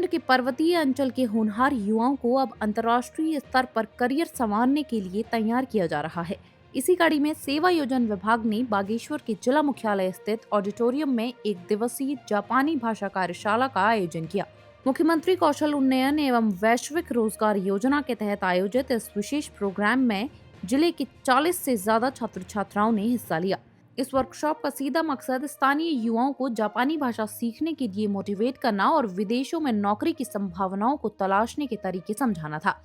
के पर्वतीय अंचल के होनहार युवाओं को अब अंतर्राष्ट्रीय स्तर पर करियर संवारने के लिए तैयार किया जा रहा है। इसी कड़ी में सेवा योजन विभाग ने बागेश्वर के जिला मुख्यालय स्थित ऑडिटोरियम में एक दिवसीय जापानी भाषा कार्यशाला का आयोजन किया। मुख्यमंत्री कौशल उन्नयन एवं वैश्विक रोजगार योजना के तहत आयोजित इस विशेष प्रोग्राम में जिले के 40 से ज्यादा छात्र छात्राओं ने हिस्सा लिया। इस वर्कशॉप का सीधा मकसद स्थानीय युवाओं को जापानी भाषा सीखने के लिए मोटिवेट करना और विदेशों में नौकरी की संभावनाओं को तलाशने के तरीके समझाना था।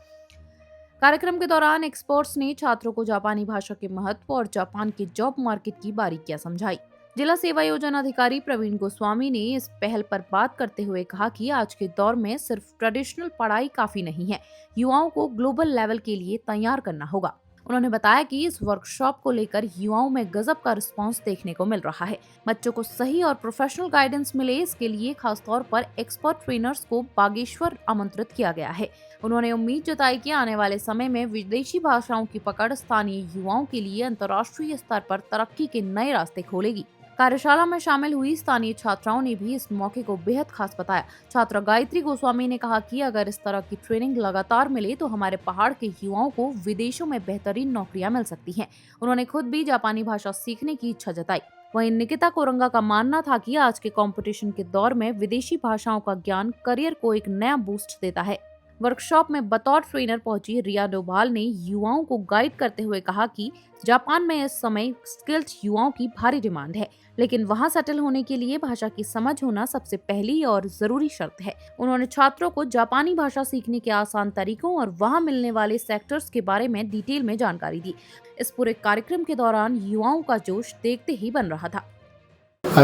कार्यक्रम के दौरान एक्सपर्ट्स ने छात्रों को जापानी भाषा के महत्व और जापान के जॉब मार्केट की बारीकियां समझाई। जिला सेवा योजना अधिकारी प्रवीण गोस्वामी ने इस पहल पर बात करते हुए कहा कि आज के दौर में सिर्फ ट्रेडिशनल पढ़ाई काफी नहीं है, युवाओं को ग्लोबल लेवल के लिए तैयार करना होगा। उन्होंने बताया कि इस वर्कशॉप को लेकर युवाओं में गजब का रिस्पांस देखने को मिल रहा है। बच्चों को सही और प्रोफेशनल गाइडेंस मिले, इसके लिए खासतौर पर एक्सपर्ट ट्रेनर्स को बागेश्वर आमंत्रित किया गया है। उन्होंने उम्मीद जताई कि आने वाले समय में विदेशी भाषाओं की पकड़ स्थानीय युवाओं के लिए अंतर्राष्ट्रीय स्तर पर तरक्की के नए रास्ते खोलेगी। कार्यशाला में शामिल हुई स्थानीय छात्राओं ने भी इस मौके को बेहद खास बताया। छात्रा गायत्री गोस्वामी ने कहा कि अगर इस तरह की ट्रेनिंग लगातार मिले तो हमारे पहाड़ के युवाओं को विदेशों में बेहतरीन नौकरियां मिल सकती हैं। उन्होंने खुद भी जापानी भाषा सीखने की इच्छा जताई। वहीं निकिता कोरंगा का मानना था कि आज के कंपटीशन के दौर में विदेशी भाषाओं का ज्ञान करियर को एक नया बूस्ट देता है। वर्कशॉप में बतौर ट्रेनर पहुंची रिया डोभाल ने युवाओं को गाइड करते हुए कहा कि जापान में इस समय स्किल्ड युवाओं की भारी डिमांड है, लेकिन वहां सेटल होने के लिए भाषा की समझ होना सबसे पहली और जरूरी शर्त है। उन्होंने छात्रों को जापानी भाषा सीखने के आसान तरीकों और वहां मिलने वाले सेक्टर्स के बारे में डिटेल में जानकारी दी। इस पूरे कार्यक्रम के दौरान युवाओं का जोश देखते ही बन रहा था।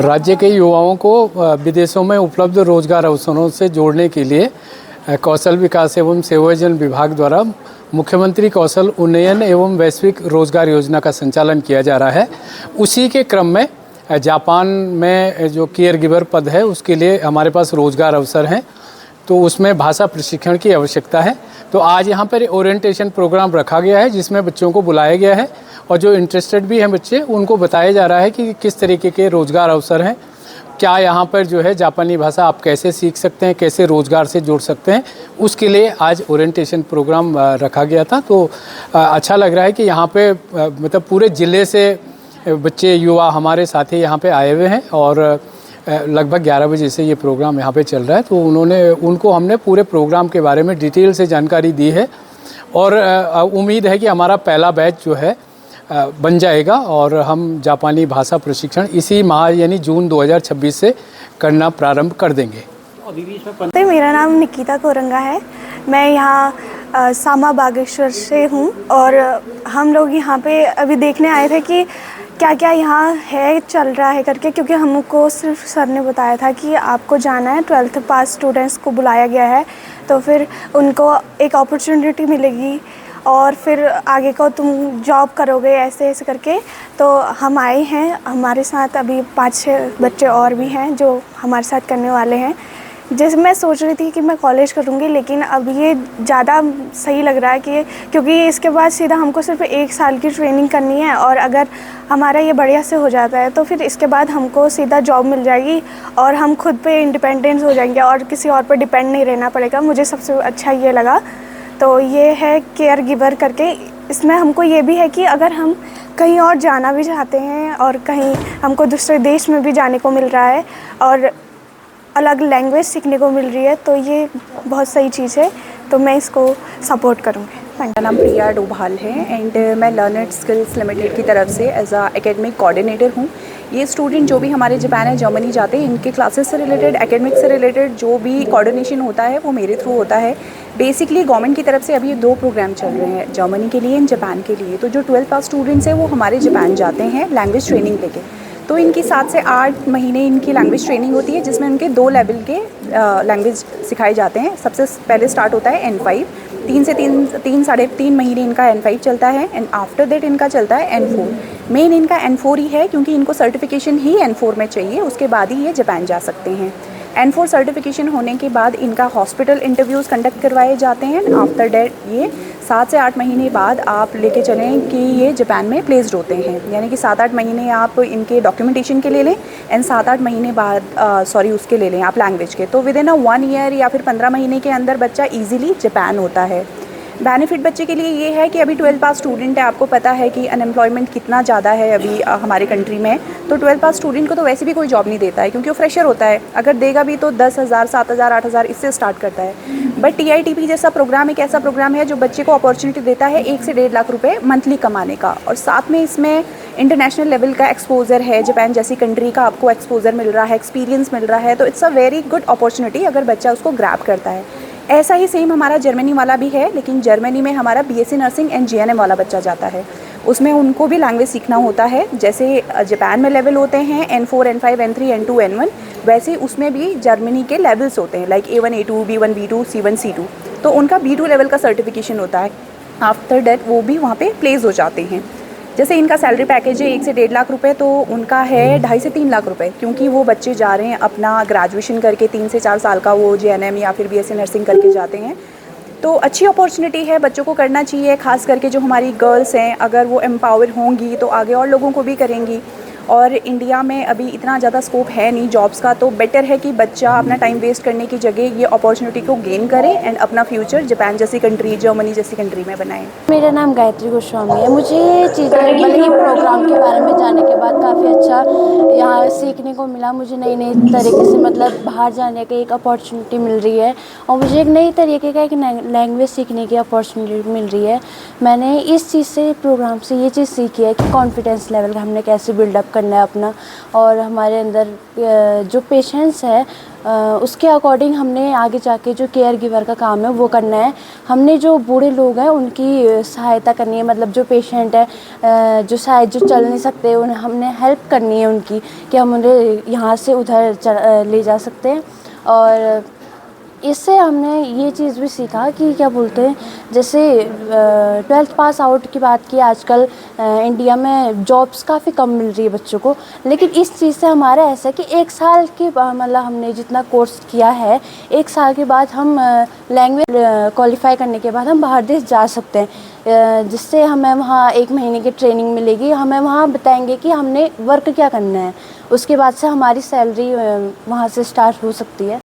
राज्य के युवाओं को विदेशों में उपलब्ध रोजगार अवसरों से जोड़ने के लिए कौशल विकास एवं सेवायोजन विभाग द्वारा मुख्यमंत्री कौशल उन्नयन एवं वैश्विक रोजगार योजना का संचालन किया जा रहा है। उसी के क्रम में जापान में जो केयर गिवर पद है उसके लिए हमारे पास रोजगार अवसर हैं, तो उसमें भाषा प्रशिक्षण की आवश्यकता है। तो आज यहाँ पर ओरिएंटेशन प्रोग्राम रखा गया है जिसमें बच्चों को बुलाया गया है और जो इंटरेस्टेड भी हैं बच्चे, उनको बताया जा रहा है कि किस तरीके के रोजगार अवसर हैं, क्या यहाँ पर जो है जापानी भाषा आप कैसे सीख सकते हैं, कैसे रोजगार से जुड़ सकते हैं। उसके लिए आज ओरिएंटेशन प्रोग्राम रखा गया था। तो अच्छा लग रहा है कि यहाँ पे मतलब पूरे ज़िले से बच्चे युवा हमारे साथी यहाँ पे आए हुए हैं और लगभग 11 बजे से ये प्रोग्राम यहाँ पे चल रहा है। तो उनको हमने पूरे प्रोग्राम के बारे में डिटेल से जानकारी दी है और उम्मीद है कि हमारा पहला बैच जो है बन जाएगा और हम जापानी भाषा प्रशिक्षण इसी माह यानी जून 2026 से करना प्रारंभ कर देंगे। मेरा नाम निकिता कोरंगा है। मैं यहाँ सामा बागेश्वर से हूँ और हम लोग यहाँ पे अभी देखने आए थे कि क्या क्या यहाँ है चल रहा है करके, क्योंकि हमको सिर्फ सर ने बताया था कि आपको जाना है। 12th पास स्टूडेंट्स को बुलाया गया है, तो फिर उनको एक अपॉर्चुनिटी मिलेगी और फिर आगे को तुम जॉब करोगे ऐसे ऐसे करके। तो हम आए हैं, हमारे साथ अभी 5-6 बच्चे और भी हैं जो हमारे साथ करने वाले हैं। जैसे मैं सोच रही थी कि मैं कॉलेज करूँगी, लेकिन अब ये ज़्यादा सही लग रहा है कि क्योंकि इसके बाद सीधा हमको सिर्फ 1 साल की ट्रेनिंग करनी है और अगर हमारा ये बढ़िया से हो जाता है तो फिर इसके बाद हमको सीधा जॉब मिल जाएगी और हम खुद पे इंडिपेंडेंस हो जाएंगे और किसी और पर डिपेंड नहीं रहना पड़ेगा। मुझे सबसे अच्छा ये लगा। तो ये है केयर गिवर करके। इसमें हमको ये भी है कि अगर हम कहीं और जाना भी चाहते हैं और कहीं हमको दूसरे देश में भी जाने को मिल रहा है और अलग लैंग्वेज सीखने को मिल रही है, तो ये बहुत सही चीज़ है। तो मैं इसको सपोर्ट करूँगी। मेरा नाम रिया डोभाल है एंड मैं लर्नर स्किल्स लिमिटेड की तरफ से एज अ एकेडमिक कोऑर्डिनेटर हूँ। ये स्टूडेंट जो भी हमारे जापान या जर्मनी जाते हैं, इनके क्लासेस से रिलेटेड, एकेडमिक से रिलेटेड जो भी कोऑर्डिनेशन होता है वो मेरे थ्रू होता है। बेसिकली गवर्नमेंट की तरफ से अभी 2 प्रोग्राम चल रहे हैं, जर्मनी के लिए एंड जापान के लिए। तो जो 12th पास स्टूडेंट्स हैं वो हमारे जापान जाते हैं लैंग्वेज ट्रेनिंग लेके। तो इनकी 7 से 8 महीने इनकी लैंग्वेज ट्रेनिंग होती है जिसमें उनके 2 लेवल के लैंग्वेज सिखाए जाते हैं। सबसे पहले स्टार्ट होता है N5, 3 साढ़े 3 महीने इनका N5 चलता है एंड आफ्टर दैट इनका चलता है N4। मेन इनका N4 ही है क्योंकि इनको सर्टिफिकेशन ही N4 में चाहिए, उसके बाद ही ये जापान जा सकते हैं। N4 सर्टिफिकेशन होने के बाद इनका हॉस्पिटल इंटरव्यूज़ कंडक्ट करवाए जाते हैं। आफ्टर डैट ये 7 से 8 महीने बाद आप लेके चलें कि ये जापान में प्लेस्ड होते हैं, यानी कि 7-8 महीने आप इनके डॉक्यूमेंटेशन के ले लें एंड 7-8 महीने बाद उसके ले लें आप लैंग्वेज के, तो विद इन 1 ईयर या फिर 15 महीने के अंदर बच्चा ईजिली जापान होता है। बेनिफिट बच्चे के लिए ये है कि अभी 12th पास स्टूडेंट है, आपको पता है कि अनएम्प्लॉयमेंट कितना ज़्यादा है अभी हमारे कंट्री में, तो 12th पास स्टूडेंट को तो वैसे भी कोई जॉब नहीं देता है क्योंकि वो फ्रेशर होता है, अगर देगा भी तो 10,000 7,000 8,000 इससे स्टार्ट करता है। बट TITP जैसा प्रोग्राम एक ऐसा प्रोग्राम है जो बच्चे को अपॉर्चुनिटी देता है 1 से 1.5 लाख रुपये मंथली कमाने का, और साथ में इसमें इंटरनेशनल लेवल का एक्सपोजर है, जापान जैसी कंट्री का आपको एक्सपोजर मिल रहा है, एक्सपीरियंस मिल रहा है, तो it's a very good opportunity अगर बच्चा उसको ग्रैब करता है। ऐसा ही सेम हमारा जर्मनी वाला भी है, लेकिन जर्मनी में हमारा BSc नर्सिंग एंड GNM वाला बच्चा जाता है, उसमें उनको भी लैंग्वेज सीखना होता है। जैसे जापान में लेवल होते हैं N4 N5 N3 N2 N1, वैसे उसमें भी जर्मनी के लेवल्स होते हैं, like A1 A2 B1 B2 C1 C2, तो उनका B2 लेवल का सर्टिफिकेशन होता है। आफ्टर डेट वो भी वहाँ पे प्लेस हो जाते हैं। जैसे इनका सैलरी पैकेज है 1 से 1.5 लाख रुपए, तो उनका है 2.5 से 3 लाख रुपए, क्योंकि वो बच्चे जा रहे हैं अपना ग्रेजुएशन करके 3 से 4 साल का वो GNM या फिर BSc नर्सिंग करके जाते हैं। तो अच्छी अपॉर्चुनिटी है, बच्चों को करना चाहिए, खास करके जो हमारी गर्ल्स हैं अगर वो एम्पावर होंगी तो आगे और लोगों को भी करेंगी। और इंडिया में अभी इतना ज़्यादा स्कोप है नहीं जॉब्स का, तो बेटर है कि बच्चा अपना टाइम वेस्ट करने की जगह ये अपॉर्चुनिटी को गेन करे एंड अपना फ्यूचर जापान जैसी कंट्री, जर्मनी जैसी कंट्री में बनाए। मेरा नाम गायत्री गोस्वामी है। मुझे ये चीज़ें मतलब ये प्रोग्राम के बारे में जानने के बाद काफ़ी अच्छा यहाँ सीखने को मिला। मुझे नई नई तरीके से मतलब बाहर जाने की एक अपॉर्चुनिटी मिल रही है, और मुझे एक नई तरीके का एक लैंग्वेज सीखने की अपॉर्चुनिटी मिल रही है। मैंने इस चीज़ से, प्रोग्राम से ये चीज़ सीखी है कि कॉन्फिडेंस लेवल हमने कैसे बिल्डअप करना है अपना, और हमारे अंदर जो पेशेंस है उसके अकॉर्डिंग हमने आगे जाके जो केयर गिवर का काम है वो करना है। हमने जो बूढ़े लोग हैं उनकी सहायता करनी है, मतलब जो पेशेंट है जो शायद जो चल नहीं सकते, उन्हें हमने हेल्प करनी है उनकी, कि हम उन्हें यहाँ से उधर ले जा सकते हैं। और इससे हमने ये चीज़ भी सीखा कि क्या बोलते हैं, जैसे 12th पास आउट की बात की, आजकल इंडिया में जॉब्स काफ़ी कम मिल रही है बच्चों को, लेकिन इस चीज़ से हमारा ऐसा है कि 1 साल के मतलब हमने जितना कोर्स किया है 1 साल के बाद हम लैंग्वेज क्वालिफाई करने के बाद हम बाहर देश जा सकते हैं, जिससे हमें वहाँ 1 महीने की ट्रेनिंग मिलेगी। हमें वहाँ बताएंगे कि हमने वर्क क्या करना है, उसके बाद से हमारी सैलरी वहाँ से स्टार्ट हो सकती है।